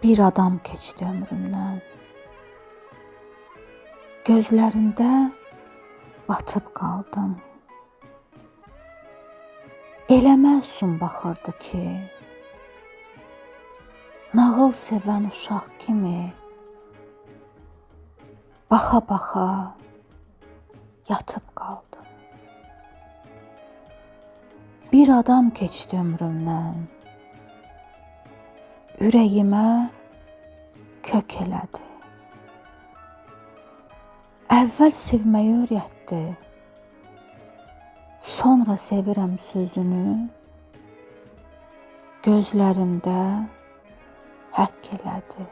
Bir adam keçdi ömrümdən. Gözlərində batıb qaldım. Elə məsum baxırdı ki, nağıl sevən uşaq kimi baxa-baxa yatıb qaldım. Bir adam keçdi ömrümdən. Ürəyimə kök elədi. Əvvəl sevməyi öyrətdi. Sonra sevirəm sözünü gözlərimdə həkk elədi.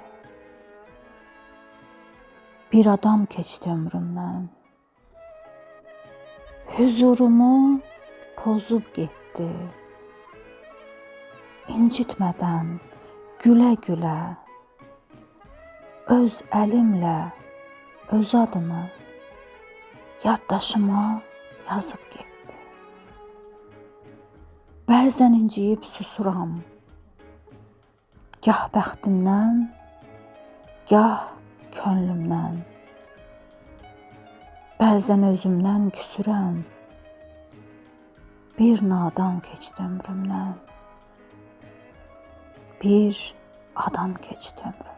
Bir adam keçdi ömrümdən. Hüzurumu pozub getdi. İncitmədən, gülə-gülə, öz əlimlə öz adını yaddaşıma yazıb getdi. Bəzən inciyib susuram. Gah bəxtimdən, gah könlümdən. Bəzən özümdən küsürəm. Bir nadan keçdi ömrümdən. Bir adam keçdi ömrümdən.